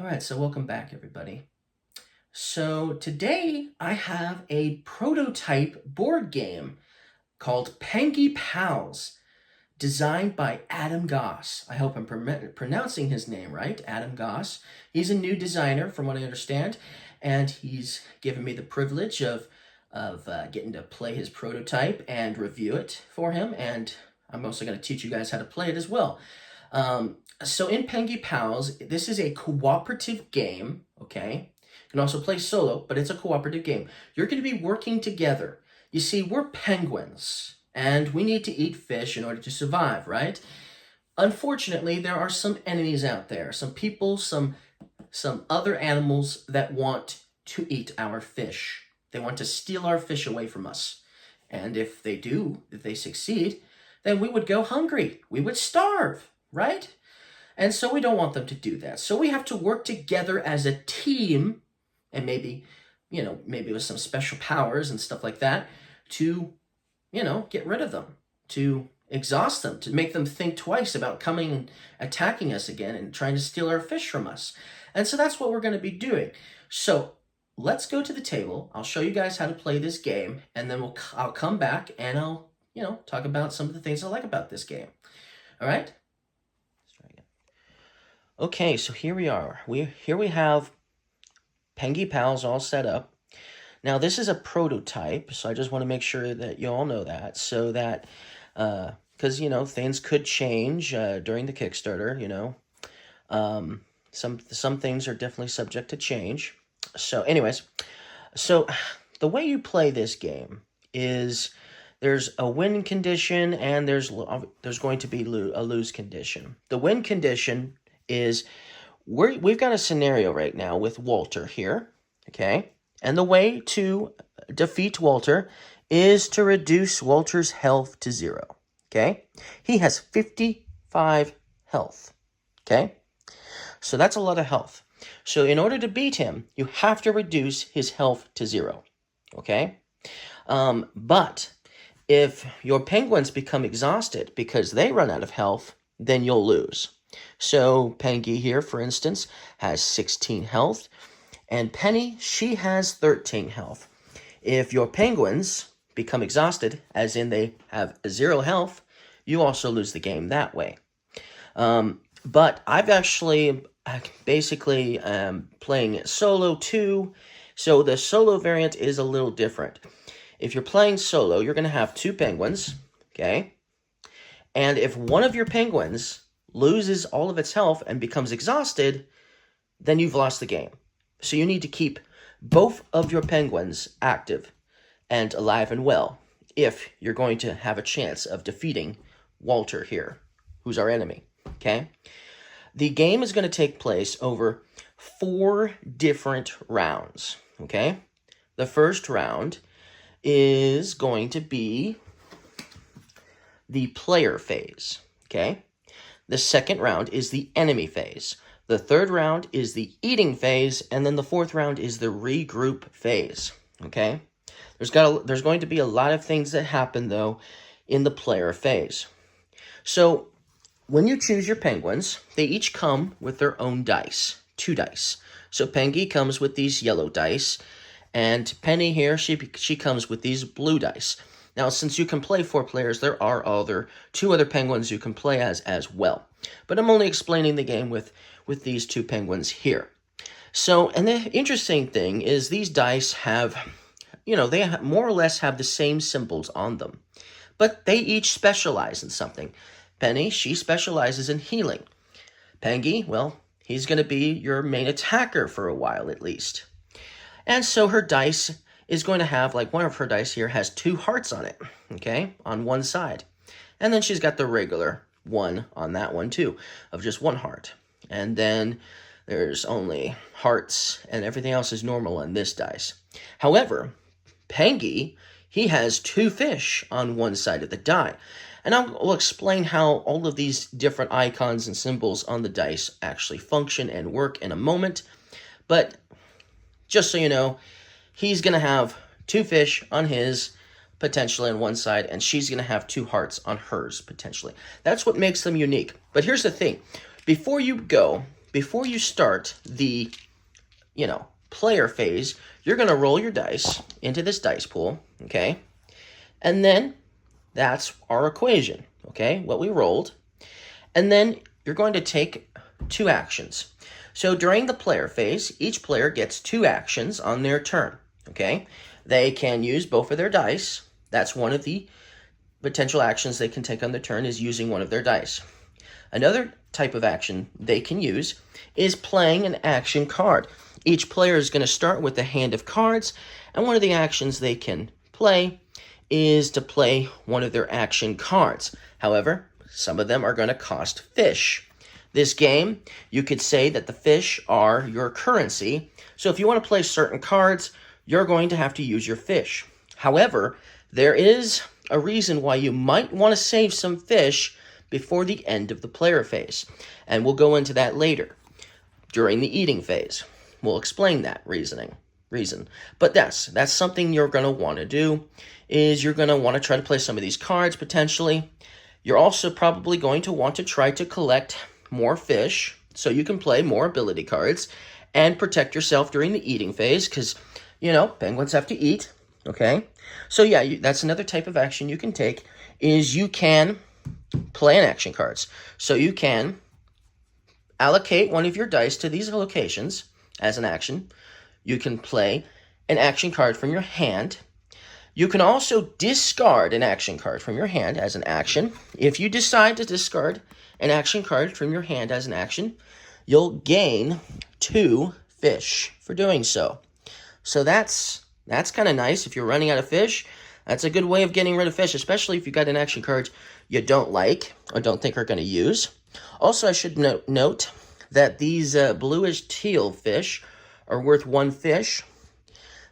All right, so welcome back, everybody. So today I have a prototype board game called Pengy Pals, designed by Adam Goss. I hope I'm pronouncing his name right, Adam Goss. He's a new designer, from what I understand, and he's given me the privilege of getting to play his prototype and review it for him, and I'm also going to teach you guys how to play it as well. So in Pengy Pals, this is a cooperative game, okay? You can also play solo, but it's a cooperative game. You're going to be working together. You see, we're penguins, and we need to eat fish in order to survive, right? Unfortunately, there are some enemies out there, some people, some other animals that want to eat our fish. They want to steal our fish away from us. And if they succeed, then we would go hungry. We would starve, right? And so we don't want them to do that. So we have to work together as a team, and maybe with some special powers and stuff like that, to, get rid of them, to exhaust them, to make them think twice about coming and attacking us again and trying to steal our fish from us. And so that's what we're going to be doing. So let's go to the table. I'll show you guys how to play this game, and then I'll come back and I'll, talk about some of the things I like about this game. All right? Let's try again. Okay, so here we are. Here we have Pengy Pals all set up. Now, this is a prototype, so I just want to make sure that you all know that, so that, because, things could change during the Kickstarter, Some things are definitely subject to change. So anyways, so the way you play this game is there's a win condition and there's going to be a lose condition. The win condition is we've got a scenario right now with Walter here, okay? And the way to defeat Walter is to reduce Walter's health to 0, okay? He has 55 health, okay? So that's a lot of health. So in order to beat him, you have to reduce his health to 0, okay? But if your penguins become exhausted because they run out of health, then you'll lose. So Pengy here, for instance, has 16 health, and Penny, she has 13 health. If your penguins become exhausted, as in they have 0 health, you also lose the game that way. But I've actually basically playing it solo too, so the solo variant is a little different. If you're playing solo, you're going to have 2 penguins, okay? And if one of your penguins loses all of its health and becomes exhausted, then you've lost the game. So you need to keep both of your penguins active and alive and well if you're going to have a chance of defeating Walter here, who's our enemy, okay? The game is going to take place over 4 different rounds, okay? The first round is going to be the player phase, okay? The second round is the enemy phase. The third round is the eating phase, and then the fourth round is the regroup phase, okay? There's going to be a lot of things that happen, though, in the player phase. So when you choose your penguins, they each come with their own dice, 2 dice. So Pengy comes with these yellow dice, and Penny here, she comes with these blue dice. Now, since you can play 4 players, there are 2 other penguins you can play as well. But I'm only explaining the game with these 2 penguins here. So, and the interesting thing is these dice have, they more or less have the same symbols on them. But they each specialize in something. Penny, she specializes in healing. Pengy, well, he's going to be your main attacker for a while at least. And so her dice is going to have, like one of her dice here has 2 hearts on it, okay, on one side. And then she's got the regular one on that one too, of just 1 heart. And then there's only hearts and everything else is normal on this dice. However, Pengy, he has 2 fish on one side of the die. And I'll explain how all of these different icons and symbols on the dice actually function and work in a moment. But just so you know, he's going to have 2 fish on his, potentially on one side, and she's going to have 2 hearts on hers, potentially. That's what makes them unique. But here's the thing. Before you go, before you start the, player phase, you're going to roll your dice into this dice pool, okay? And then that's our equation, okay? What we rolled. And then you're going to take 2 actions. So during the player phase, each player gets 2 actions on their turn, okay? They can use both of their dice. That's one of the potential actions they can take on their turn, is using one of their dice. Another type of action they can use is playing an action card. Each player is going to start with a hand of cards, and one of the actions they can play is to play one of their action cards. However, some of them are going to cost fish. This game, you could say that the fish are your currency. So if you want to play certain cards, you're going to have to use your fish. However, there is a reason why you might want to save some fish before the end of the player phase. And we'll go into that later during the eating phase. We'll explain that reason. But that's something you're going to want to do, is you're going to want to try to play some of these cards potentially. You're also probably going to want to try to collect more fish so you can play more ability cards and protect yourself during the eating phase, because, penguins have to eat, okay? So yeah, that's another type of action you can take, is you can play an action cards. So you can allocate one of your dice to these locations as an action. You can play an action card from your hand. You can also discard an action card from your hand as an action. If you decide to discard an action card from your hand as an action, you'll gain 2 fish for doing so. So that's kind of nice. If you're running out of fish, that's a good way of getting rid of fish, especially if you've got an action card you don't like or don't think are going to use. Also, I should note that these bluish teal fish are worth 1 fish.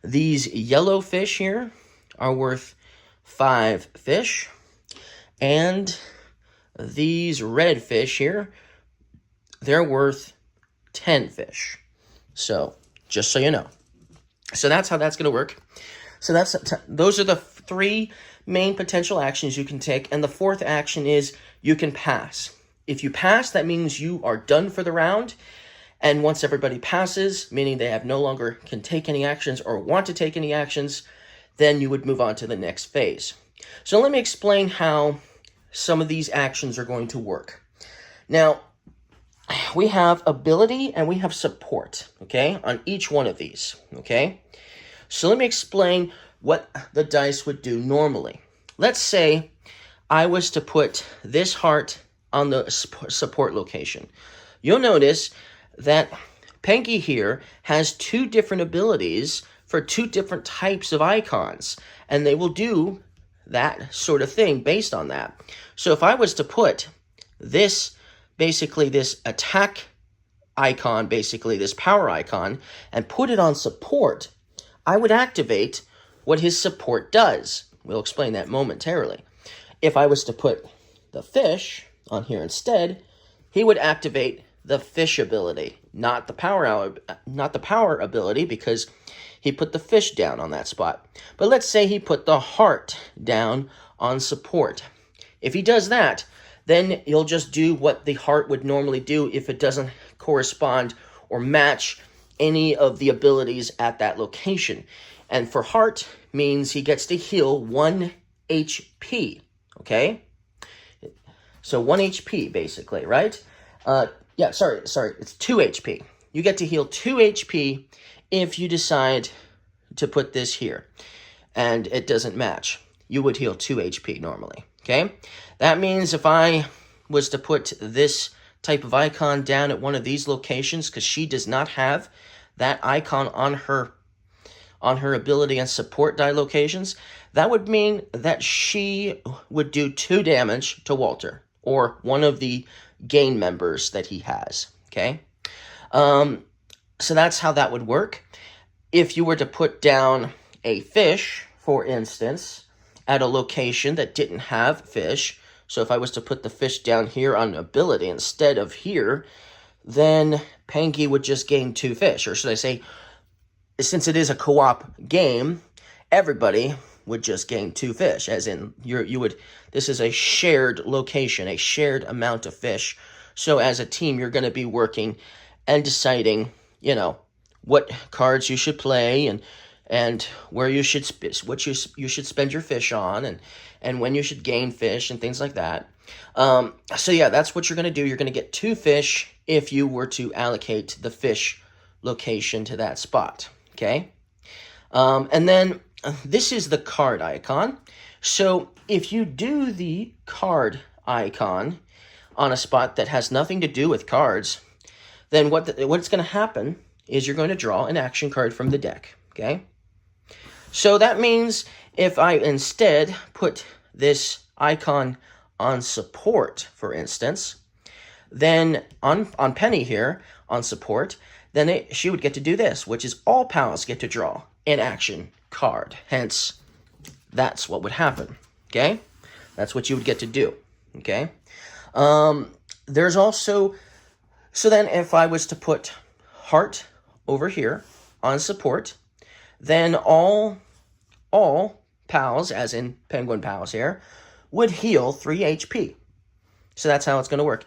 These yellow fish here are worth 5 fish. And these red fish here, they're worth 10 fish. So, just so you know. So that's how that's going to work. So those are the 3 main potential actions you can take. And the 4th action is you can pass. If you pass, that means you are done for the round. And once everybody passes, meaning they have no longer can take any actions or want to take any actions, then you would move on to the next phase. So let me explain how some of these actions are going to work. Now, we have ability and we have support, okay, on each one of these, okay? So let me explain what the dice would do normally. Let's say I was to put this heart on the support location. You'll notice that Pengy here has 2 different abilities for 2 different types of icons, and they will do that sort of thing based on that. So if I was to put this, basically this attack icon, basically this power icon, and put it on support, I would activate what his support does. We'll explain that momentarily. If I was to put the fish on here instead, he would activate the fish ability, not the power ability, because he put the fish down on that spot. But let's say he put the heart down on support. If he does that, then you'll just do what the heart would normally do if it doesn't correspond or match any of the abilities at that location. And for heart means he gets to heal 1 HP, okay? So 1 HP basically, right? Sorry, it's 2 HP. You get to heal 2 HP if you decide to put this here and it doesn't match. You would heal 2 HP normally, okay? That means if I was to put this type of icon down at one of these locations, because she does not have that icon on her ability and support die locations, that would mean that she would do 2 damage to Walter, or one of the game members that he has, okay? So that's how that would work. If you were to put down a fish, for instance, at a location that didn't have fish, so if I was to put the fish down here on ability instead of here, then Pengy would just gain 2 fish. Or should I say, since it is a co-op game, everybody would just gain 2 fish, as in this is a shared location, a shared amount of fish. So as a team, you're going to be working and deciding, what cards you should play and where you should you should spend your fish on and when you should gain fish and things like that. So yeah, that's what you're going to do. You're going to get 2 fish if you were to allocate the fish location to that spot. Okay. And then this is the card icon. So if you do the card icon on a spot that has nothing to do with cards, then what's going to happen is you're going to draw an action card from the deck. Okay. So that means if I instead put this icon on support, for instance, then on Penny here on support, then she would get to do this, which is all pals get to draw an action card. Hence, that's what would happen. Okay, that's what you would get to do. Okay, there's also, so then if I was to put heart over here on support, then all pals, as in penguin pals here, would heal 3 HP. So that's how it's going to work.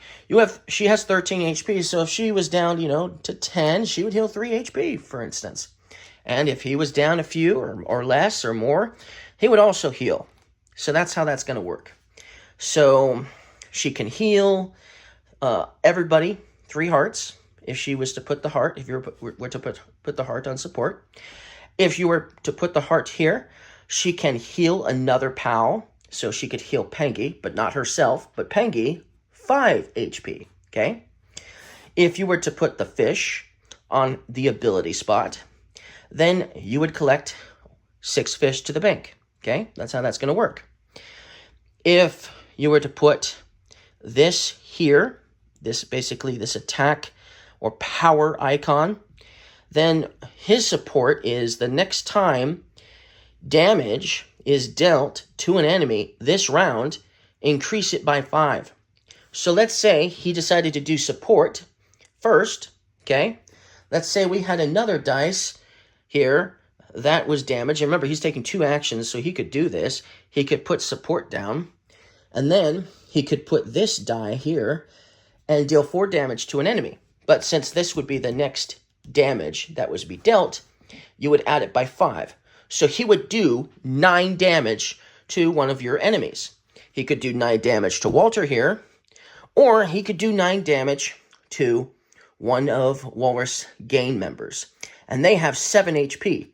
She has 13 HP, so if she was down, to 10, she would heal 3 HP, for instance. And if he was down a few or less or more, he would also heal. So that's how that's going to work. So she can heal everybody 3 hearts if she was to put the heart, if you were to put the heart on support. If you were to put the heart here, she can heal another pal. So she could heal Pengy, but not herself, but Pengy, 5 HP, okay? If you were to put the fish on the ability spot, then you would collect 6 fish to the bank, okay? That's how that's going to work. If you were to put this here, this attack or power icon, then his support is the next time damage is dealt to an enemy this round, increase it by 5. So let's say he decided to do support first, okay? Let's say we had another dice here that was damaged. And remember, he's taking 2 actions, so he could do this. He could put support down, and then he could put this die here and deal 4 damage to an enemy. But since this would be the next damage that was to be dealt, you would add it by 5. So he would do 9 damage to one of your enemies. He could do 9 damage to Walter here, or he could do 9 damage to one of Walrus Gain members. And they have 7 HP.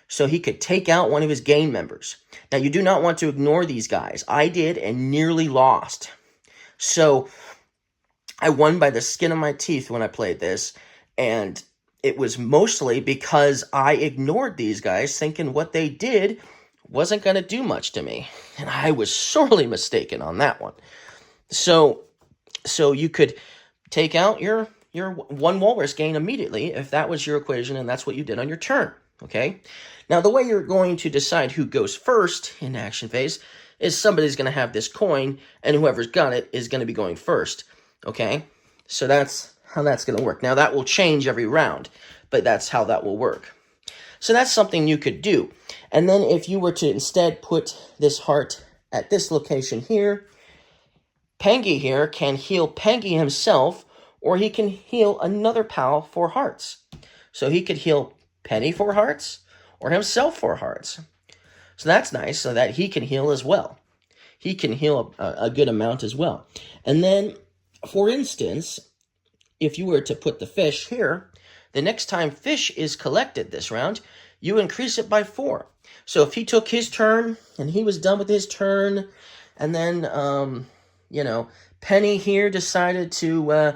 So he could take out one of his Gain members. Now, you do not want to ignore these guys. I did and nearly lost. So I won by the skin of my teeth when I played this, and it was mostly because I ignored these guys, thinking what they did wasn't going to do much to me. And I was sorely mistaken on that one. So you could take out your 1 Walrus Gain immediately if that was your equation and that's what you did on your turn. Okay? Now, the way you're going to decide who goes first in action phase is somebody's going to have this coin, and whoever's got it is going to be going first. Okay? So that's how that's going to work. Now, that will change every round, but that's how that will work. So that's something you could do. And then if you were to instead put this heart at this location here, Pengy here can heal Pengy himself, or he can heal another pal 4 hearts. So he could heal Penny 4 hearts, or himself 4 hearts. So that's nice, so that he can heal as well. He can heal a good amount as well. And then, for instance, if you were to put the fish here, the next time fish is collected this round, you increase it by 4. So if he took his turn, and he was done with his turn, and then, Penny here decided to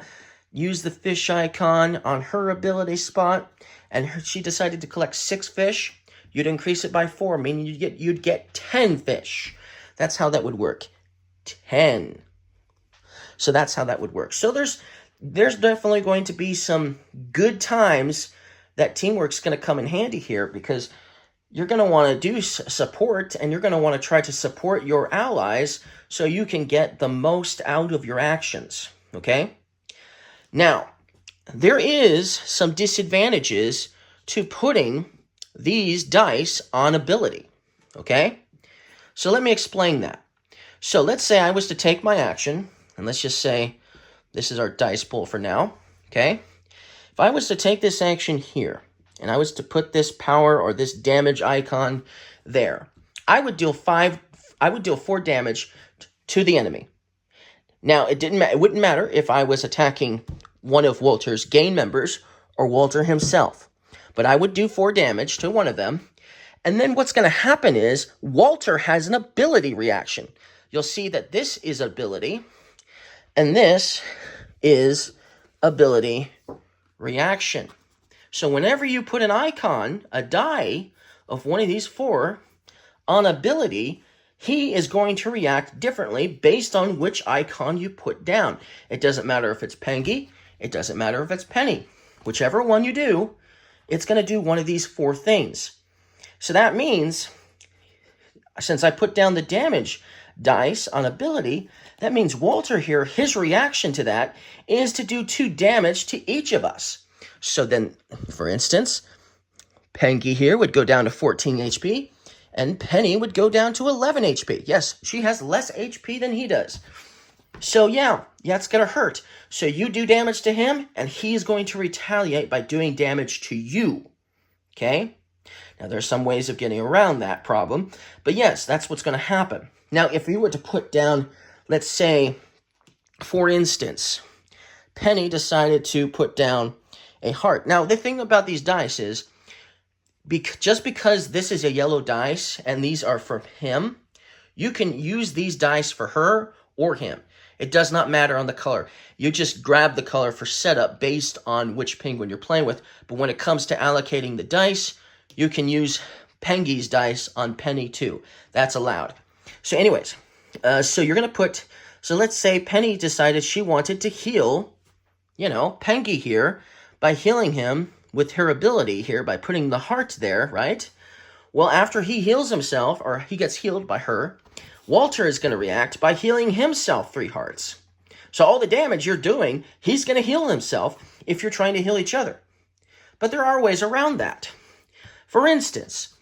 use the fish icon on her ability spot, and she decided to collect 6 fish, you'd increase it by 4, meaning you'd get 10 fish. That's how that would work. 10. So that's how that would work. So there's definitely going to be some good times that teamwork's going to come in handy here, because you're going to want to do support, and you're going to want to try to support your allies so you can get the most out of your actions, okay? Now, there is some disadvantages to putting these dice on ability, okay? So let me explain that. So let's say I was to take my action, and let's just say this is our dice pool for now, okay? If I was to take this action here, and I was to put this power or this damage icon there, I would deal 4 damage to the enemy. Now, it wouldn't matter if I was attacking one of Walter's gang members or Walter himself, but I would do 4 damage to one of them. And then what's going to happen is Walter has an ability reaction. You'll see that this is ability, and this is ability reaction. So whenever you put an icon, a die of one of these 4 on ability, he is going to react differently based on which icon you put down. It doesn't matter if it's Pengy, it doesn't matter if it's Penny. Whichever one you do, it's going to do one of these 4 things. So that means, since I put down the damage dice on ability, that means Walter here, his reaction to that is to do 2 damage to each of us. So then, for instance, Pengy here would go down to 14 HP, and Penny would go down to 11 HP. Yes, she has less HP than he does. So yeah, it's going to hurt. So you do damage to him, and he's going to retaliate by doing damage to you. Okay? Now, there's some ways of getting around that problem, but yes, that's what's going to happen. Now, if you were to put down, let's say, for instance, Penny decided to put down a heart. Now, the thing about these dice is, just because this is a yellow dice and these are for him, you can use these dice for her or him. It does not matter on the color. You just grab the color for setup based on which penguin you're playing with. But when it comes to allocating the dice, you can use Pengy's dice on Penny too. That's allowed. So anyways, so you're going to put, so let's say Penny decided she wanted to heal, Pengy here by healing him with her ability here by putting the heart there, right? Well, after he heals himself, or he gets healed by her, Walter is going to react by healing himself 3 hearts. So all the damage you're doing, he's going to heal himself if you're trying to heal each other. But there are ways around that. For instance,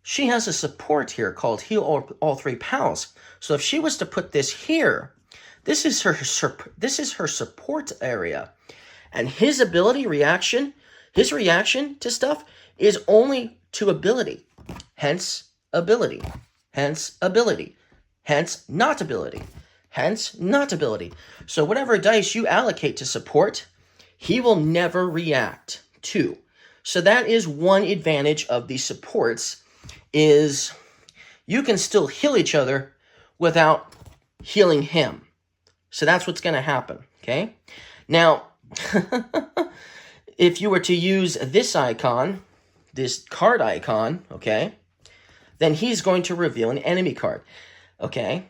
she has a support here called Heal All 3 Pals. So if she was to put this here, this is her support area. And his ability reaction, his reaction to stuff is only to ability. Hence, ability. Hence, ability. Hence, not ability. Hence, not ability. So whatever dice you allocate to support, he will never react to. So that is one advantage of the supports, is you can still heal each other without healing him. So that's what's going to happen, okay? Now, if you were to use this icon, this card icon, okay, then he's going to reveal an enemy card, okay?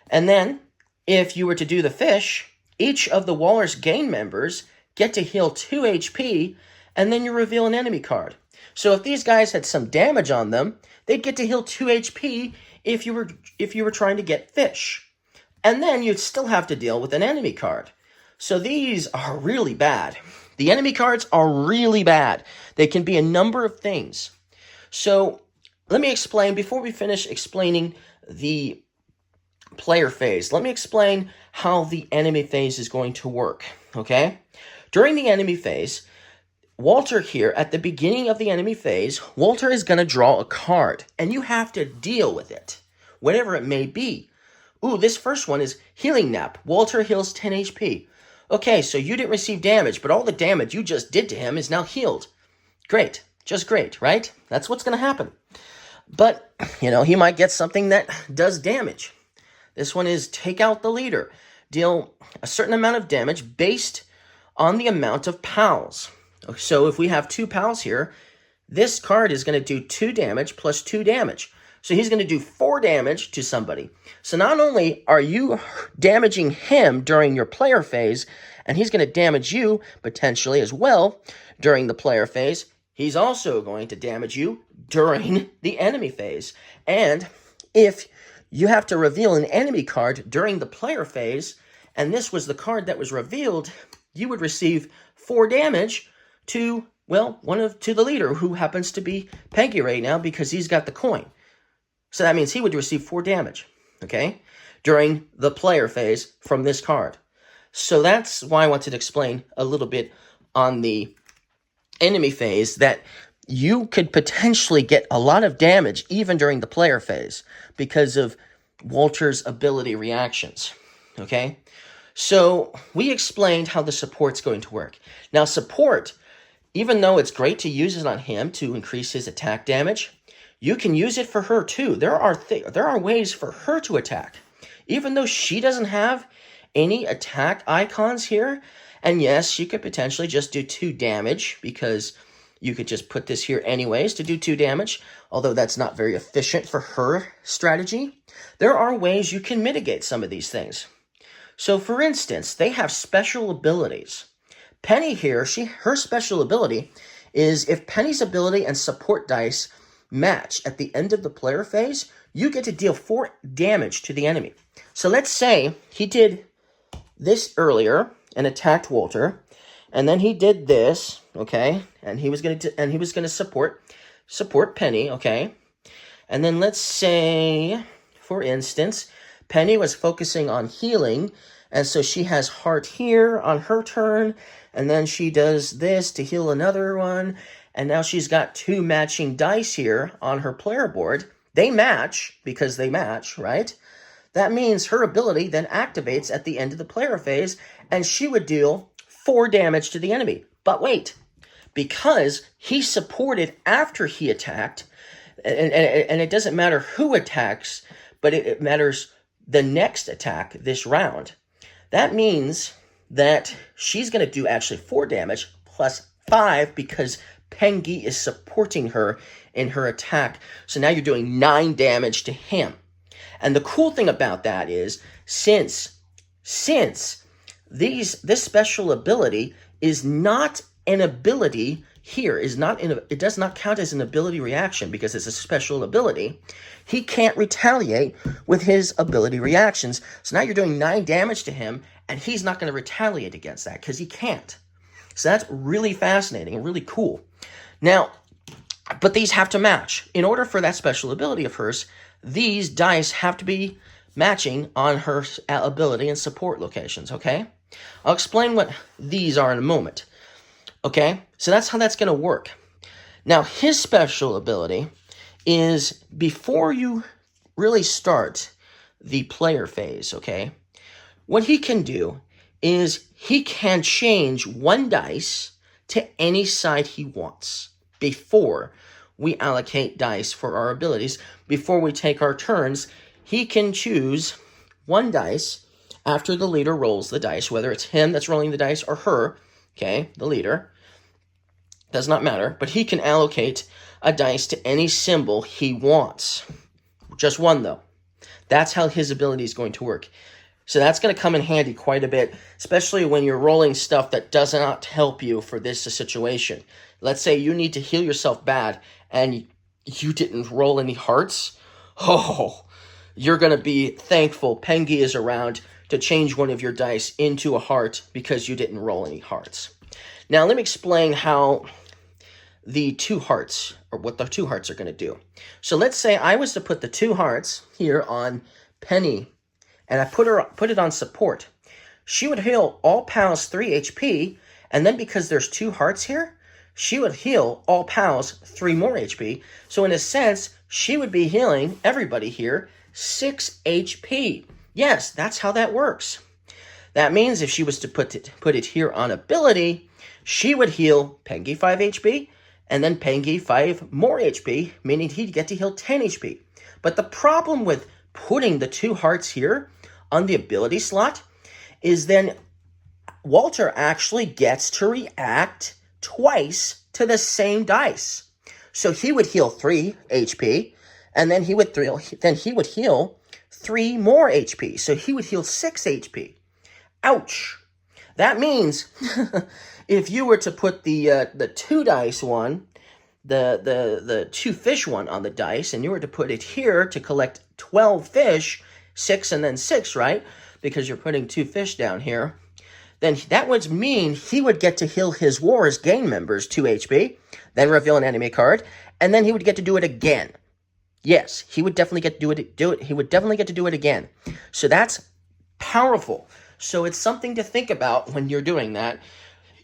And then, if you were to do the fish, each of the Walrus gang members get to heal 2 HP, and then you reveal an enemy card. So if these guys had some damage on them, they'd get to heal 2 HP if you were trying to get fish. And then you'd still have to deal with an enemy card. So these are really bad. The enemy cards are really bad. They can be a number of things. So let me explain, before we finish explaining the player phase, let me explain how the enemy phase is going to work, okay? During the enemy phase, Walter here, at the beginning of the enemy phase, Walter is going to draw a card, and you have to deal with it, whatever it may be. Ooh, this first one is Healing Nap. Walter heals 10 HP. Okay, so you didn't receive damage, but all the damage you just did to him is now healed. Great. Just great, right? That's what's going to happen. But, he might get something that does damage. This one is Take Out the Leader. Deal a certain amount of damage based on the amount of pals. So if we have 2 pals here, this card is going to do 2 damage plus 2 damage. So he's going to do 4 damage to somebody. So not only are you damaging him during your player phase, and he's going to damage you potentially as well during the player phase, he's also going to damage you during the enemy phase. And if you have to reveal an enemy card during the player phase, and this was the card that was revealed, you would receive 4 damage to, to the leader, who happens to be Pengy right now because he's got the coin. So that means he would receive 4 damage, okay, during the player phase from this card. So that's why I wanted to explain a little bit on the enemy phase that you could potentially get a lot of damage even during the player phase because of Walter's ability reactions. Okay? So we explained how the support's going to work. Now, support, even though it's great to use it on him to increase his attack damage, you can use it for her too. There are ways for her to attack. Even though she doesn't have any attack icons here, and yes, she could potentially just do 2 damage because you could just put this here anyways to do 2 damage, although that's not very efficient for her strategy. There are ways you can mitigate some of these things. So for instance, they have special abilities. Penny here, her special ability is if Penny's ability and support dice match at the end of the player phase, you get to deal 4 damage to the enemy. So let's say he did this earlier and attacked Walter, and then he did this, okay, and he was going to support Penny, okay, and then let's say, for instance, Penny was focusing on healing, and so she has heart here on her turn, and then she does this to heal another one, and now she's got 2 matching dice here on her player board. They match because they match, right? That means her ability then activates at the end of the player phase, and she would deal 4 damage to the enemy. But wait, because he supported after he attacked, and it doesn't matter who attacks, but it matters the next attack this round. That means that she's going to do actually 4 damage plus 5 because Pengy is supporting her in her attack. So now you're doing 9 damage to him. And the cool thing about that is since this special ability is not an ability here, it does not count as an ability reaction because it's a special ability, he can't retaliate with his ability reactions. So now you're doing 9 damage to him, and he's not going to retaliate against that because he can't. So that's really fascinating and really cool. Now, but these have to match. In order for that special ability of hers, these dice have to be matching on her ability and support locations, okay? I'll explain what these are in a moment. Okay, so that's how that's going to work. Now, his special ability is before you really start the player phase, okay? What he can do is he can change 1 dice to any side he wants before we allocate dice for our abilities. Before we take our turns, he can choose 1 dice after the leader rolls the dice, whether it's him that's rolling the dice or her, okay, the leader. Does not matter, but he can allocate a dice to any symbol he wants. Just 1, though. That's how his ability is going to work. So that's going to come in handy quite a bit, especially when you're rolling stuff that does not help you for this situation. Let's say you need to heal yourself bad, and you didn't roll any hearts. Oh, you're going to be thankful Pengy is around to change 1 of your dice into a heart because you didn't roll any hearts. Now, let me explain how the 2 hearts, or what the 2 hearts are going to do. So let's say I was to put the 2 hearts here on Penny, and I put it on support. She would heal all pals 3 HP, and then because there's 2 hearts here, she would heal all pals 3 more HP. So in a sense, she would be healing everybody here 6 HP. Yes, that's how that works. That means if she was to put it here on ability, she would heal Pengy 5 HP, and then Pengy 5 more HP, meaning he'd get to heal 10 HP. But the problem with putting the 2 hearts here on the ability slot is then Walter actually gets to react twice to the same dice. So he would heal 3 HP, and then he would heal 3 more HP. So he would heal 6 HP. Ouch. That means if you were to put the 2 dice one, the 2 fish one on the dice, and you were to put it here to collect 12 fish, 6 and then 6, right? Because you're putting 2 fish down here, then that would mean he would get to heal his Wars gang members 2 HP, then reveal an enemy card, and then he would get to do it again. Yes, he would definitely get to do it. He would definitely get to do it again. So that's powerful. So it's something to think about when you're doing that.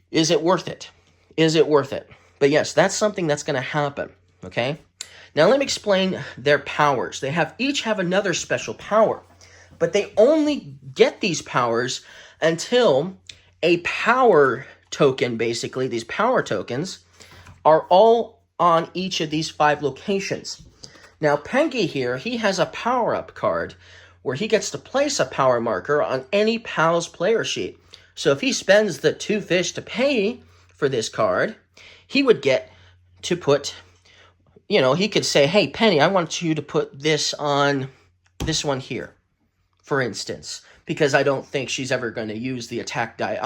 Is it worth it? Is it worth it? But yes, that's something that's going to happen, okay? Now let me explain their powers. They each have another special power, but they only get these powers until a power token, basically, these power tokens, are all on each of these 5 locations. Now, Pengy here, he has a power-up card where he gets to place a power marker on any pal's player sheet. So if he spends the 2 fish to pay for this card, he would get to put, he could say, hey, Penny, I want you to put this on this one here, for instance, because I don't think she's ever going to use the attack die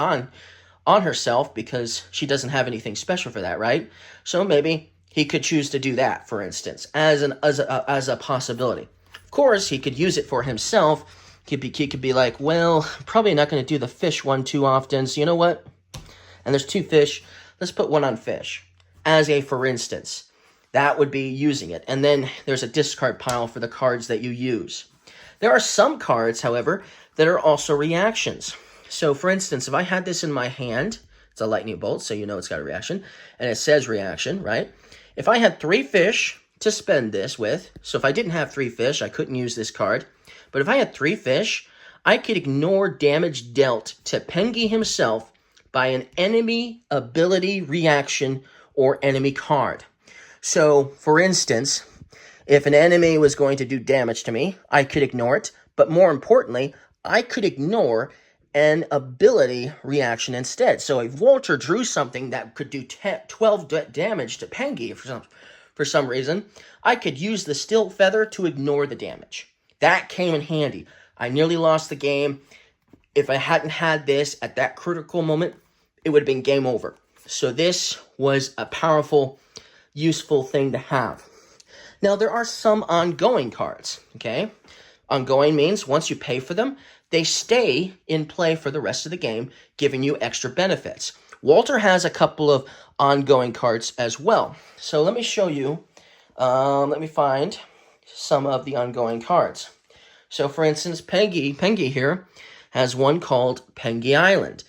on herself because she doesn't have anything special for that, right? So maybe he could choose to do that, for instance, as a possibility. Of course, he could use it for himself. He could be like, well, probably not going to do the fish one too often, so you know what? And there's 2 fish. Let's put one on fish, as a for instance. That would be using it. And then there's a discard pile for the cards that you use. There are some cards, however, that are also reactions. So, for instance, if I had this in my hand, it's a lightning bolt, so you know it's got a reaction, and it says reaction, right? If I had 3 fish to spend this with, so if I didn't have 3 fish, I couldn't use this card, but if I had 3 fish, I could ignore damage dealt to Pengy himself by an enemy ability reaction or enemy card. So, for instance, if an enemy was going to do damage to me, I could ignore it, but more importantly, I could ignore an ability reaction instead. So if Walter drew something that could do 12 damage to Pengy for some reason, I could use the Still Feather to ignore the damage. That came in handy. I nearly lost the game. If I hadn't had this at that critical moment, it would have been game over. So this was a powerful, useful thing to have. Now, there are some ongoing cards, okay? Ongoing means once you pay for them, they stay in play for the rest of the game, giving you extra benefits. Walter has a couple of ongoing cards as well. So let me show you, let me find some of the ongoing cards. So for instance, Pengy here has one called Pengy Island.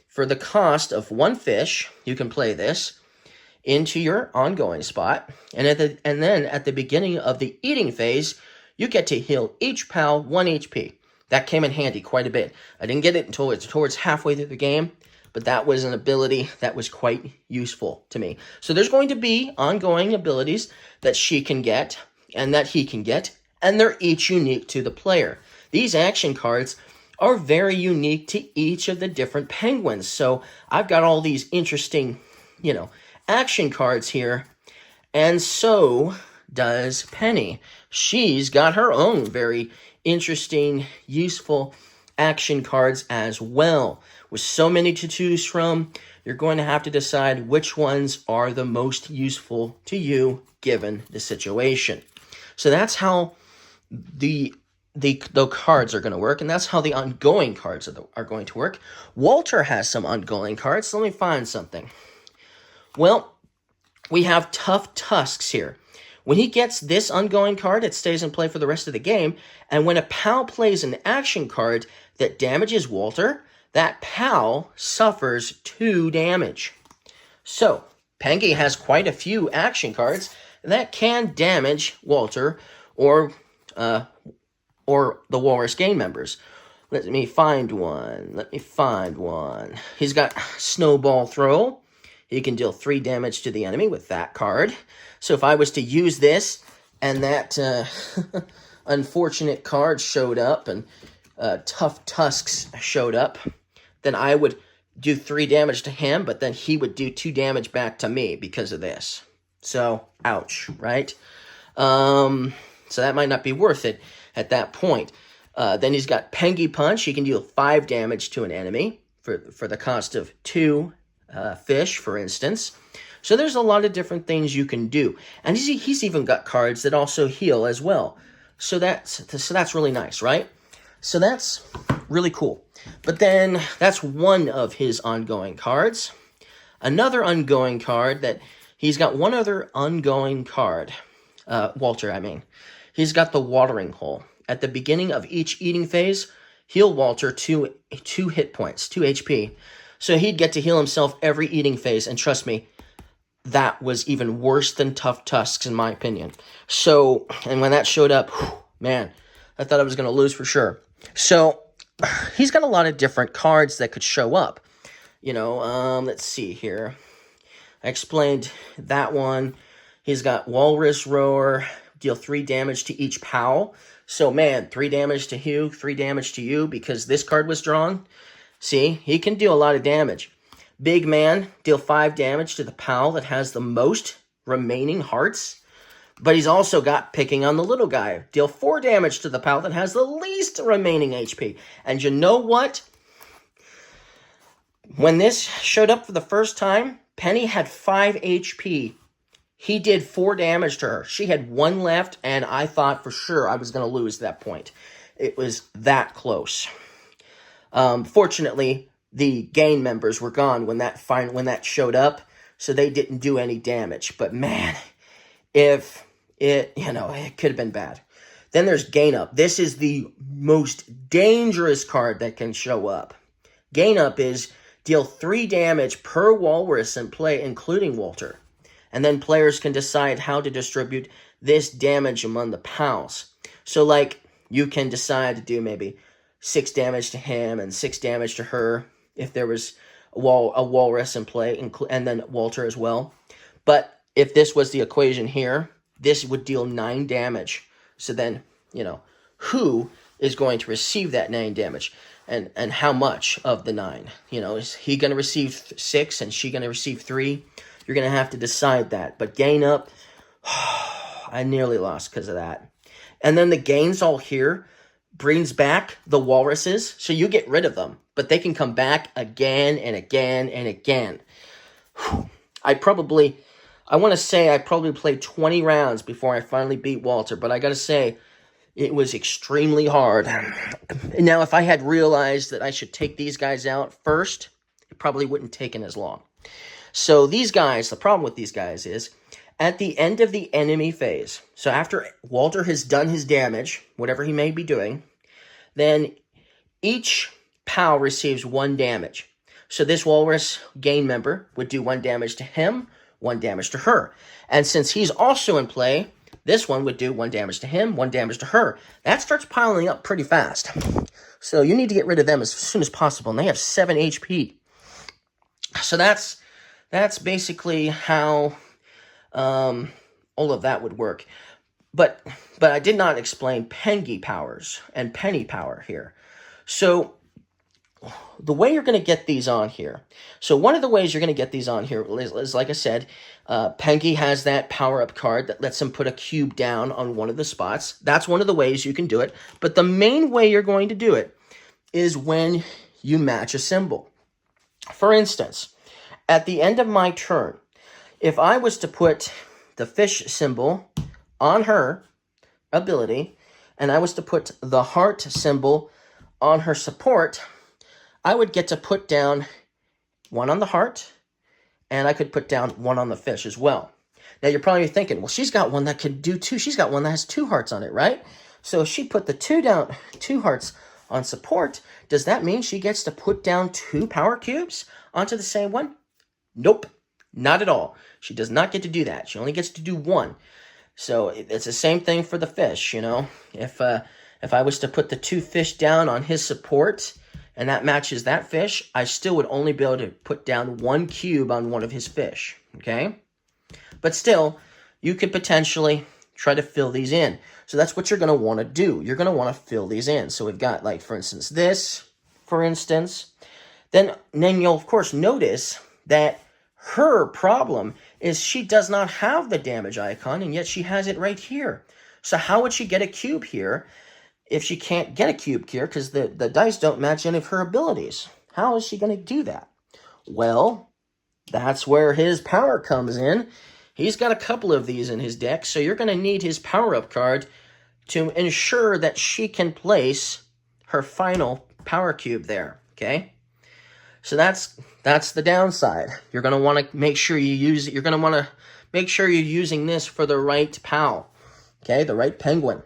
For the cost of 1 fish, you can play this into your ongoing spot, and then at the beginning of the eating phase, you get to heal each pal 1 HP. That came in handy quite a bit. I didn't get it until it's towards halfway through the game, but that was an ability that was quite useful to me. So there's going to be ongoing abilities that she can get and that he can get, and they're each unique to the player. These action cards are very unique to each of the different penguins. So I've got all these interesting, action cards here, and so does Penny. She's got her own very interesting, useful action cards as well. With so many to choose from, you're going to have to decide which ones are the most useful to you given the situation. So that's how the cards are going to work, and that's how the ongoing cards are going to work. Walter has some ongoing cards, so let me find something. Well, we have Tough Tusks here. When he gets this ongoing card, it stays in play for the rest of the game, and when a pal plays an action card that damages Walter, that pal suffers 2 damage. So, Pengy has quite a few action cards that can damage Walter or the Walrus gang members. Let me find one. He's got Snowball Throw. He can deal 3 damage to the enemy with that card. So if I was to use this and that unfortunate card showed up and Tough Tusks showed up, then I would do 3 damage to him, but then he would do 2 damage back to me because of this. So, ouch, right? So that might not be worth it at that point. Then he's got Pengy Punch. He can deal 5 damage to an enemy for the cost of 2 fish, for instance. So there's a lot of different things you can do. And he's even got cards that also heal as well. So that's really nice, right? So that's really cool. But then that's one of his ongoing cards. Another ongoing card that he's got one other ongoing card. Walter, I mean. He's got the Watering Hole. At the beginning of each eating phase, heal Walter 2 hit points, 2 HP. So he'd get to heal himself every eating phase. And trust me, that was even worse than Tough Tusks, in my opinion. So, and when that showed up, man, I thought I was going to lose for sure. So, he's got a lot of different cards that could show up. Let's see here. I explained that one. He's got Walrus Roar, deal 3 damage to each POW. So, man, 3 damage to you, 3 damage to you, because this card was drawn. See, he can do a lot of damage. Big Man, deal 5 damage to the POW that has the most remaining hearts. But he's also got Picking on the Little Guy. Deal 4 damage to the POW that has the least remaining HP. And you know what? When this showed up for the first time, Penny had 5 HP. He did 4 damage to her. She had 1 left, and I thought for sure I was going to lose at that point. It was that close. Fortunately, the gang members were gone when that showed up, so they didn't do any damage. But man, if it could have been bad. Then there's Gain Up. This is the most dangerous card that can show up. Gain Up is deal 3 damage per walrus in play, including Walter. And then players can decide how to distribute this damage among the POWs. So, like, you can decide to do maybe 6 damage to him and 6 damage to her if there was a walrus in play, and then Walter as well. But if this was the equation here, this would deal 9 damage. So then, who is going to receive that 9 damage? And how much of the 9? Is he going to receive 6 and she going to receive 3? You're going to have to decide that. But Gain Up, I nearly lost because of that. And then the gains all here brings back the walruses, so you get rid of them. But they can come back again and again and again. I want to say I probably played 20 rounds before I finally beat Walter. But I got to say, it was extremely hard. Now, if I had realized that I should take these guys out first, it probably wouldn't have taken as long. So these guys, the problem with these guys is, at the end of the enemy phase, so after Walter has done his damage, whatever he may be doing, then each POW receives 1 damage. So this Walrus gang member would do 1 damage to him, 1 damage to her. And since he's also in play, this one would do 1 damage to him, 1 damage to her. That starts piling up pretty fast. So you need to get rid of them as soon as possible. And they have 7 HP. So that's basically how all of that would work. But I did not explain Pengy powers and Penny power here. So the way you're going to get these on here. So one of the ways you're going to get these on here is like I said, Pengy has that power-up card that lets him put a cube down on one of the spots. That's one of the ways you can do it. But the main way you're going to do it is when you match a symbol. For instance, at the end of my turn, if I was to put the fish symbol on her ability, and I was to put the heart symbol on her support, I would get to put down 1 on the heart, and I could put down 1 on the fish as well. Now, you're probably thinking, well, she's got one that could do 2. She's got one that has 2 hearts on it, right? So if she put the 2 hearts on support, does that mean she gets to put down 2 power cubes onto the same one? Nope, not at all. She does not get to do that. She only gets to do 1. So it's the same thing for the fish, If I was to put the 2 fish down on his support, and that matches that fish, I still would only be able to put down 1 cube on one of his fish, okay? But still, you could potentially try to fill these in. So that's what you're going to want to do. You're going to want to fill these in. So we've got, like, for instance, this, for instance. Then you'll, of course, notice that her problem is she does not have the damage icon, and yet she has it right here. So how would she get a cube here if she can't get a cube here because the dice don't match any of her abilities? How is she going to do that? Well, that's where his power comes in. He's got a couple of these in his deck, so you're going to need his power-up card to ensure that she can place her final power cube there, okay? So that's the downside. You're going to want to make sure you use it. You're going to want to make sure you're using this for the right POW, okay? The right penguin,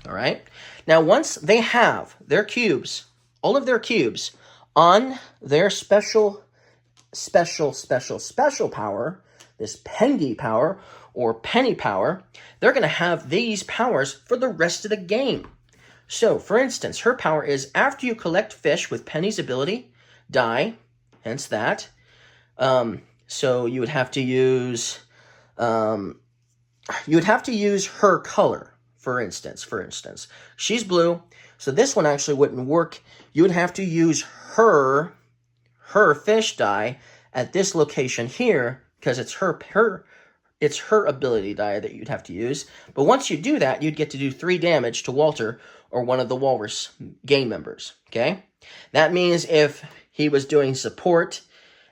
all right? Now, once they have their cubes, all of their cubes, on their special power, this Pengy power or penny power, they're going to have these powers for the rest of the game. So, for instance, her power is after you collect fish with Penny's ability, die, hence that. So you would have to use her color, for instance. She's blue, so this one actually wouldn't work. You would have to use her fish die at this location here, because it's her ability die that you'd have to use. But once you do that, you'd get to do 3 damage to Walter or one of the Walrus gang members, okay? That means if he was doing support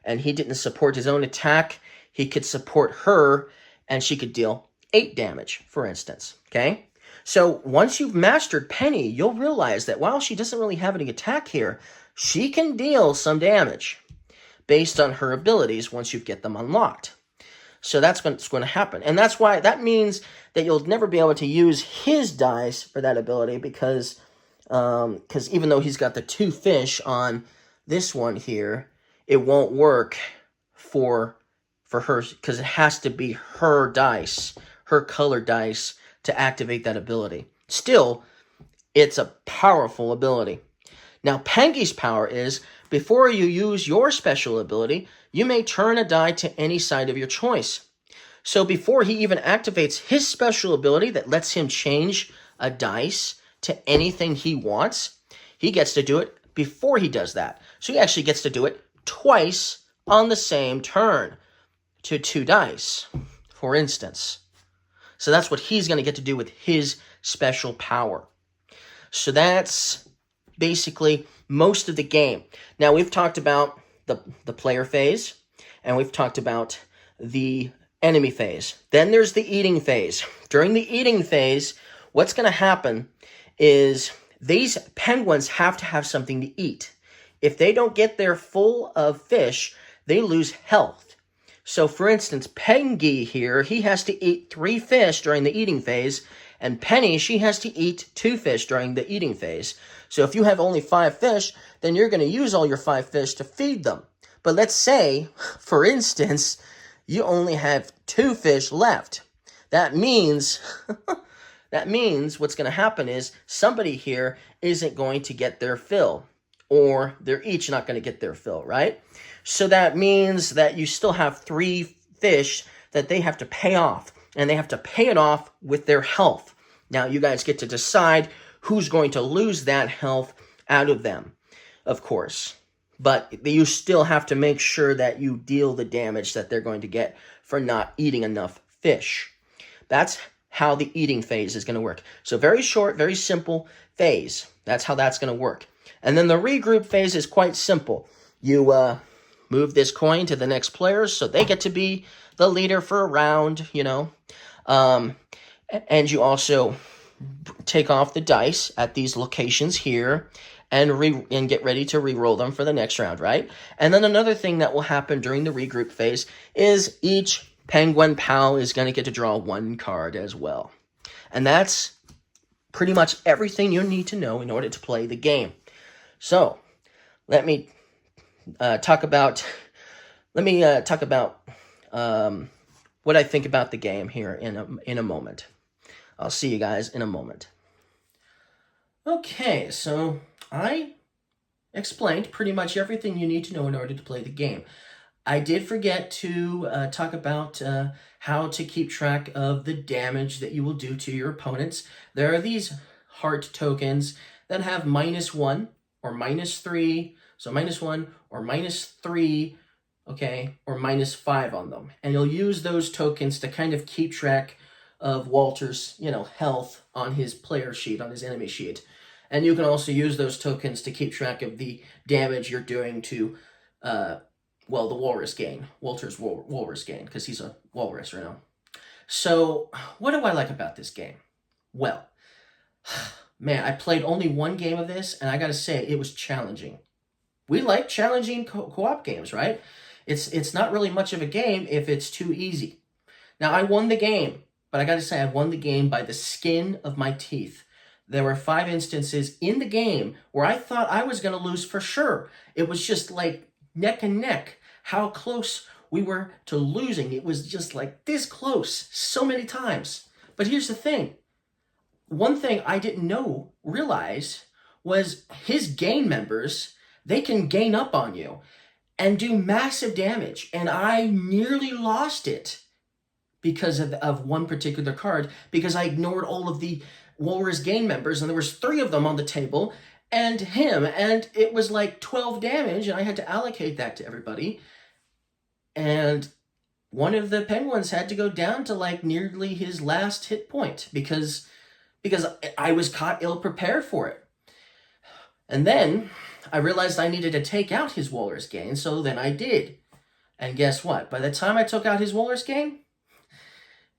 and he didn't support his own attack, he could support her and she could deal 8 damage, for instance, okay? So once you've mastered Penny, you'll realize that while she doesn't really have any attack here, she can deal some damage based on her abilities once you get them unlocked. So that's what's going to happen. And that's why that means that you'll never be able to use his dice for that ability because even though he's got the 2 fish on this one here, it won't work for her because it has to be her dice, her color dice to activate that ability. Still, it's a powerful ability. Now, Pengy's power is, before you use your special ability, you may turn a die to any side of your choice. So before he even activates his special ability that lets him change a dice to anything he wants, he gets to do it before he does that. So he actually gets to do it twice on the same turn to 2 dice, for instance. So that's what he's going to get to do with his special power. So that's basically most of the game. Now, we've talked about the player phase, and we've talked about the enemy phase. Then there's the eating phase. During the eating phase, what's going to happen is these penguins have to have something to eat. If they don't get their full of fish, they lose health. So, for instance, Pengy here, he has to eat 3 fish during the eating phase, and Penny, she has to eat 2 fish during the eating phase. So if you have only 5 fish, then you're going to use all your 5 fish to feed them. But let's say, for instance, you only have 2 fish left. That means what's going to happen is somebody here isn't going to get their fill, or they're each not going to get their fill, right? So that means that you still have 3 fish that they have to pay off, and they have to pay it off with their health. Now, you guys get to decide who's going to lose that health out of them, of course. But you still have to make sure that you deal the damage that they're going to get for not eating enough fish. That's how the eating phase is going to work. So very short, very simple phase. That's how that's going to work. And then the regroup phase is quite simple. You move this coin to the next player, so they get to be the leader for a round, and you also take off the dice at these locations here and get ready to re-roll them for the next round, right? And then another thing that will happen during the regroup phase is each penguin pal is going to get to draw 1 card as well. And that's pretty much everything you need to know in order to play the game. So, let me talk about what I think about the game here in a moment. I'll see you guys in a moment. Okay, so I explained pretty much everything you need to know in order to play the game. I did forget to talk about how to keep track of the damage that you will do to your opponents. There are these heart tokens that have -1 or -3, so -1 or -3, okay, or -5 on them. And you'll use those tokens to kind of keep track of Walter's, health on his player sheet, on his enemy sheet. And you can also use those tokens to keep track of the damage you're doing to, the Walrus gang, Walter's Walrus gang, because he's a walrus right now. So, what do I like about this game? Well, man, I played only 1 game of this, and I gotta say, it was challenging. We like challenging co-op games, right? It's not really much of a game if it's too easy. Now, I won the game, but I gotta say, I won the game by the skin of my teeth. There were 5 instances in the game where I thought I was gonna lose for sure. It was just like neck and neck. How close We were to losing. It was just like this close so many times. But here's the thing. One thing I didn't realize was his gang members, they can gain up on you and do massive damage. And I nearly lost it because of one particular card, because I ignored all of the Walrus gang members, and there was 3 of them on the table, and him, and it was like 12 damage, and I had to allocate that to everybody. And one of the penguins had to go down to like nearly his last hit point because I was caught ill-prepared for it. And then I realized I needed to take out his Walrus gang, so then I did. And guess what? By the time I took out his Walrus gang,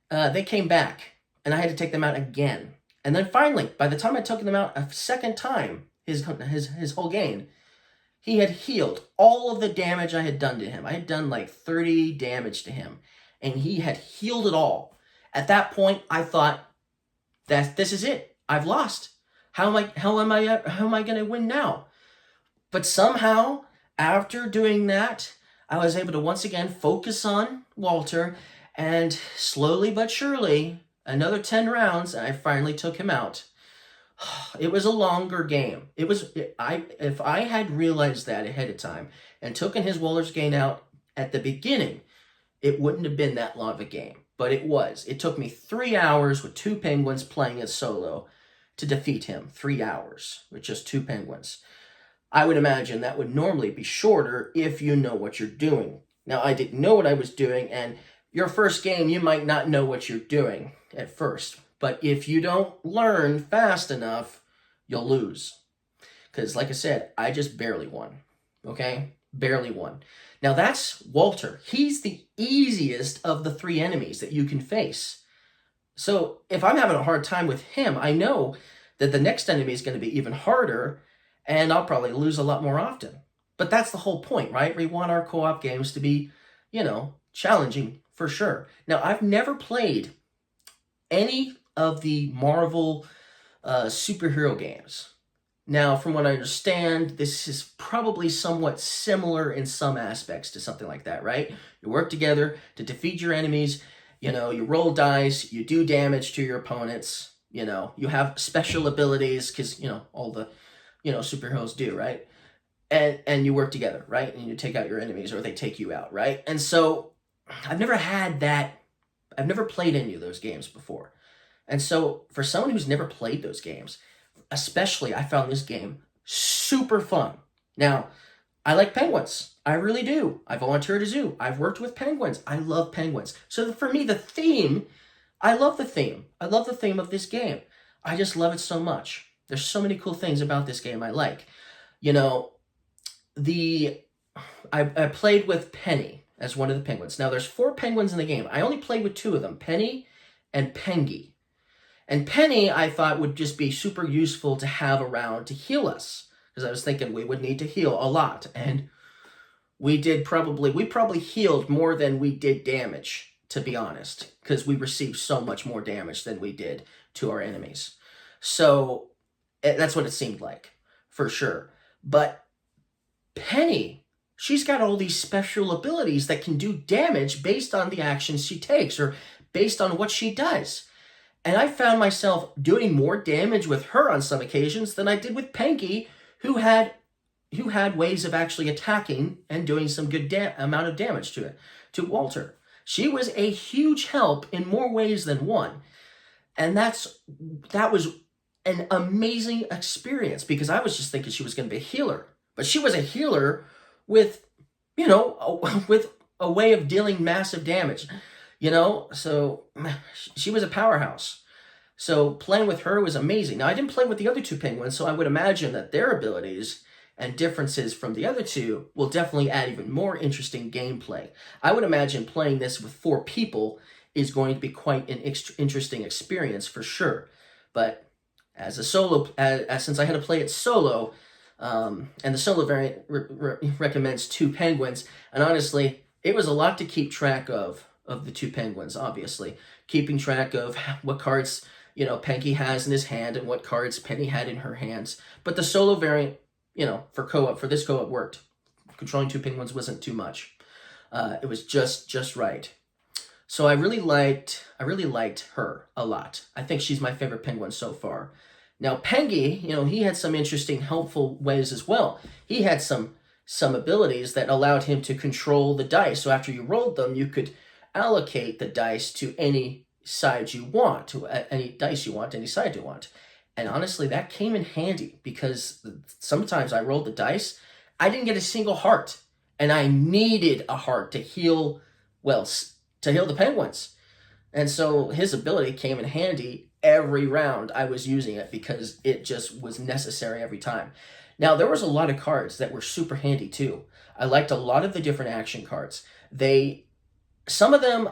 they came back, and I had to take them out again. And then finally, by the time I took them out a second time, his whole gang, he had healed all of the damage I had done to him. I had done like 30 damage to him, and he had healed it all. At that point, I thought that this is it. I've lost. How am I going to win now? But somehow, after doing that, I was able to once again focus on Walter, and slowly but surely, another 10 rounds, and I finally took him out. It was a longer game. If I had realized that ahead of time and taken his Walrus gang out at the beginning, it wouldn't have been that long of a game. But it was. It took me 3 hours with 2 penguins playing as solo to defeat him. 3 hours with just 2 penguins. I would imagine that would normally be shorter if you know what you're doing. Now, I didn't know what I was doing, and your first game, you might not know what you're doing at first. But if you don't learn fast enough, you'll lose. Because, like I said, I just barely won. Okay? Barely won. Now, that's Walter. He's the easiest of the 3 enemies that you can face. So, if I'm having a hard time with him, I know that the next enemy is going to be even harder, and I'll probably lose a lot more often. But that's the whole point, right? We want our co-op games to be, challenging for sure. Now, I've never played any of the Marvel superhero games. Now, from what I understand, this is probably somewhat similar in some aspects to something like that, right? You work together to defeat your enemies. You roll dice, you do damage to your opponents. You have special abilities because, all the, superheroes do, right? And you work together, right? And you take out your enemies, or they take you out, right? And so I've never had that. I've never played any of those games before. And so for someone who's never played those games, especially, I found this game super fun. Now, I like penguins. I really do. I volunteer at a zoo. I've worked with penguins. I love penguins. So for me, I love the theme. I love the theme of this game. I just love it so much. There's so many cool things about this game I like. I played with Penny as one of the penguins. Now, there's 4 penguins in the game. I only played with 2 of them, Penny and Pengy. And Penny, I thought, would just be super useful to have around to heal us. Because I was thinking we would need to heal a lot. And we probably healed more than we did damage, to be honest. Because we received so much more damage than we did to our enemies. So, that's what it seemed like, for sure. But Penny, she's got all these special abilities that can do damage based on the actions she takes, or based on what she does. And I found myself doing more damage with her on some occasions than I did with Pengy, who had ways of actually attacking and doing some good amount of damage to Walter. She was a huge help in more ways than one. And that was an amazing experience, because I was just thinking she was going to be a healer. But she was a healer with, with a way of dealing massive damage. So she was a powerhouse. So playing with her was amazing. Now, I didn't play with the other 2 penguins, so I would imagine that their abilities and differences from the other 2 will definitely add even more interesting gameplay. I would imagine playing this with 4 people is going to be quite an interesting experience for sure. But as a solo, since I had to play it solo, and the solo variant recommends 2 penguins, and honestly, it was a lot to keep track of the 2 penguins, obviously. Keeping track of what cards, Pengy has in his hand and what cards Penny had in her hands. But the solo variant, for this co-op worked. Controlling 2 penguins wasn't too much. It was just right. So I really liked her a lot. I think she's my favorite penguin so far. Now Pengy, he had some interesting, helpful ways as well. He had some abilities that allowed him to control the dice. So after you rolled them, you could allocate the dice to any side you want, to any dice you want, any side you want. And honestly, that came in handy because sometimes I rolled the dice, I didn't get a single heart, and I needed a heart to heal, well, to heal the penguins. And so his ability came in handy every round I was using it because it just was necessary every time. Now, there was a lot of cards that were super handy too. I liked a lot of the different action cards. Some of them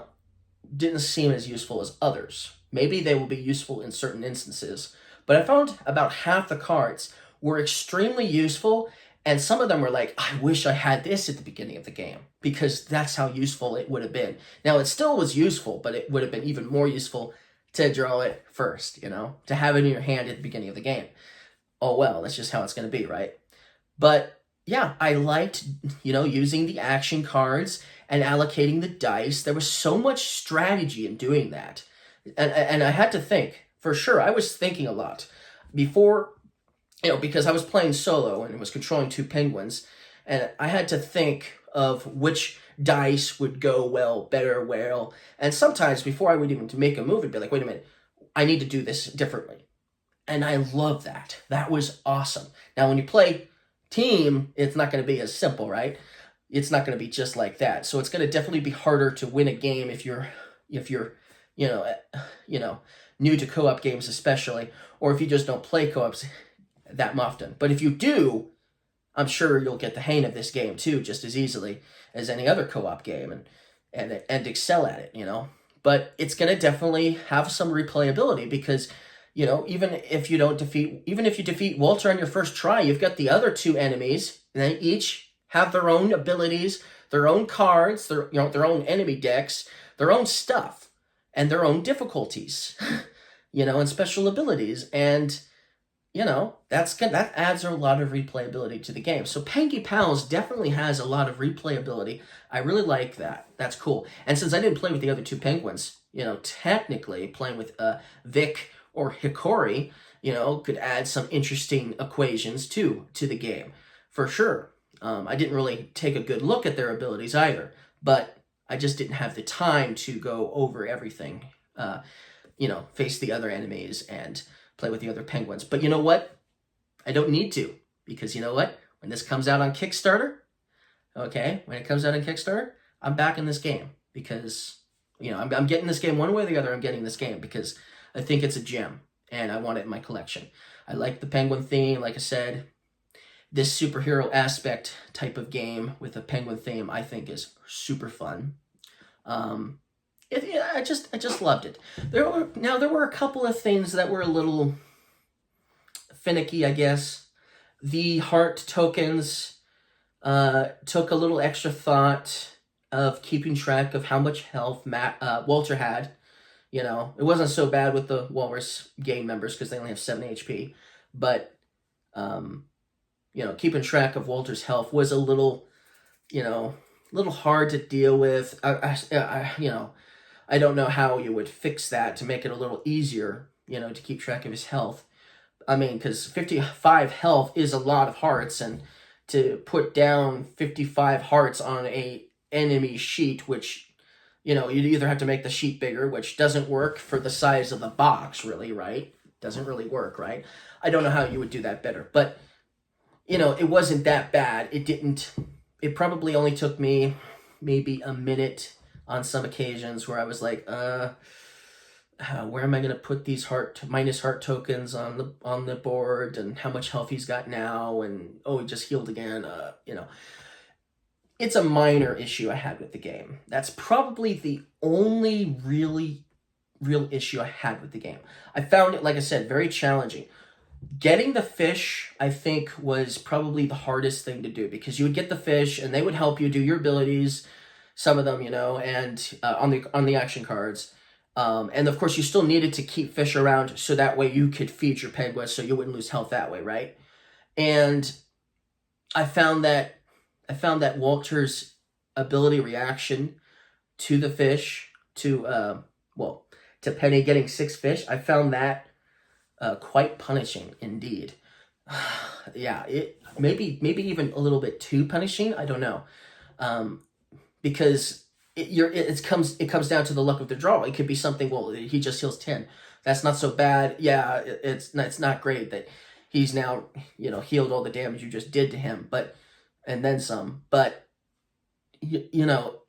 didn't seem as useful as others. Maybe they will be useful in certain instances, but I found about half the cards were extremely useful, and some of them were like, I wish I had this at the beginning of the game, because that's how useful it would have been. Now, it still was useful, but it would have been even more useful to draw it first, to have it in your hand at the beginning of the game. Oh, well, that's just how it's going to be, right? But yeah, I liked, using the action cards and allocating the dice. There was so much strategy in doing that. And I had to think, for sure, I was thinking a lot before, because I was playing solo and was controlling two penguins, and I had to think of which dice would go well. And sometimes before I would even make a move, it'd be like, wait a minute, I need to do this differently. And I love that. That was awesome. Now, when you play team, it's not going to be as simple, right? It's not going to be just like that. So it's going to definitely be harder to win a game if you're new to co-op games especially, or if you just don't play co-ops that often. But if you do, I'm sure you'll get the hang of this game too, just as easily as any other co-op game, and excel at it, But it's going to definitely have some replayability because, even if you defeat Walter on your first try, you've got the other two enemies, and they each have their own abilities, their own cards, their own enemy decks, their own stuff, and their own difficulties, and special abilities, and that adds a lot of replayability to the game. So Pengy Pals definitely has a lot of replayability. I really like that. That's cool. And since I didn't play with the other two penguins, technically playing with Vic or Hikori, could add some interesting equations to the game, for sure. I didn't really take a good look at their abilities either, but I just didn't have the time to go over everything, face the other enemies and play with the other penguins. But you know what? I don't need to, because you know what? When this comes out on Kickstarter, I'm back in this game because, I'm getting this game one way or the other. I'm getting this game because I think it's a gem and I want it in my collection. I like the penguin theme, like I said. This superhero aspect type of game with a penguin theme, I think, is super fun. I just loved it. There were a couple of things that were a little finicky, I guess. The heart tokens took a little extra thought of keeping track of how much health Walter had. It wasn't so bad with the Walrus gang members because they only have 7 HP, but keeping track of Walter's health was a little hard to deal with. I don't know how you would fix that to make it a little easier, to keep track of his health. I mean, because 55 health is a lot of hearts, and to put down 55 hearts on a enemy sheet, which, you'd either have to make the sheet bigger, which doesn't work for the size of the box, really, right? Doesn't really work, right? I don't know how you would do that better, but, it wasn't that bad. It probably only took me maybe a minute on some occasions where I was like, where am I going to put these minus heart tokens on the board, and how much health he's got now, and he just healed again. It's a minor issue I had with the game. That's probably the only really real issue I had with the game. I found it, like I said, very challenging. Getting the fish, I think, was probably the hardest thing to do, because you would get the fish and they would help you do your abilities, some of them, and on the action cards. And of course, you still needed to keep fish around so that way you could feed your penguins so you wouldn't lose health that way, right? And I found that Walter's ability reaction to the fish, well, to Penny getting 6 fish. I found that quite punishing indeed. Yeah, it maybe even a little bit too punishing. I don't know, because it comes down to the luck of the draw. It could be something. Well, he just heals 10. That's not so bad. Yeah, it's not great that he's now healed all the damage you just did to him, but and then some. But you know,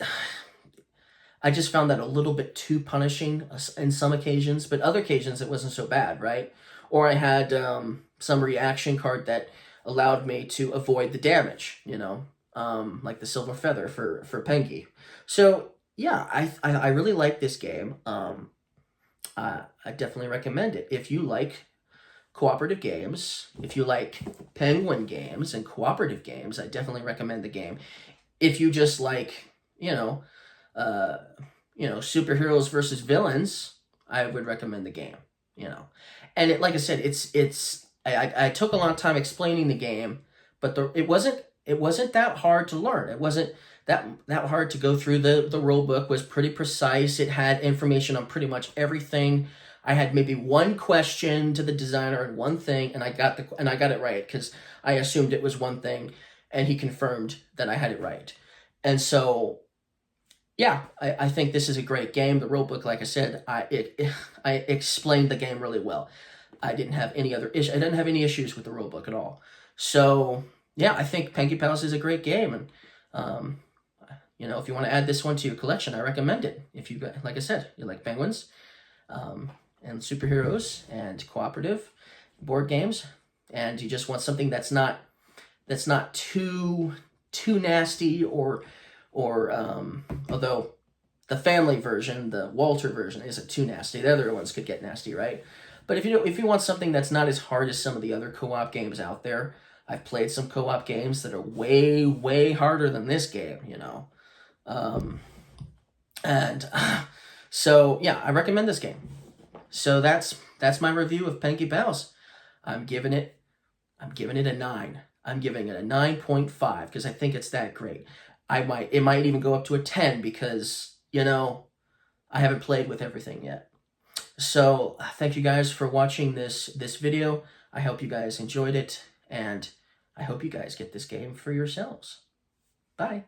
I just found that a little bit too punishing in some occasions, but other occasions it wasn't so bad, right? Or I had some reaction card that allowed me to avoid the damage, like the Silver Feather for Pengy. So yeah, I really like this game. I definitely recommend it. If you like cooperative games, if you like penguin games and cooperative games, I definitely recommend the game. If you just like, superheroes versus villains, I would recommend the game, And like I said, I took a long time explaining the game, but it wasn't that hard to learn. It wasn't that hard to go through. The rule book was pretty precise. It had information on pretty much everything. I had maybe one question to the designer and one thing, and I got it right because I assumed it was one thing, and he confirmed that I had it right. And so, yeah, I think this is a great game. The rule book, like I said, I explained the game really well. I didn't have any issues with the rule book at all. So yeah, I think Pengy Pals is a great game, and if you want to add this one to your collection, I recommend it. If you, like I said, you like penguins, and superheroes and cooperative board games, and you just want something that's not too nasty, or although the family version, the Walter version, isn't too nasty. The other ones could get nasty, right? But if you want something that's not as hard as some of the other co-op games out there, I've played some co-op games that are way, way harder than this game, so yeah, I recommend this game. So that's my review of Pengy Pals. I'm giving it a 9. I'm giving it a 9.5 because I think it's that great. It might even go up to a 10 because, I haven't played with everything yet. So thank you guys for watching this video. I hope you guys enjoyed it, and I hope you guys get this game for yourselves. Bye.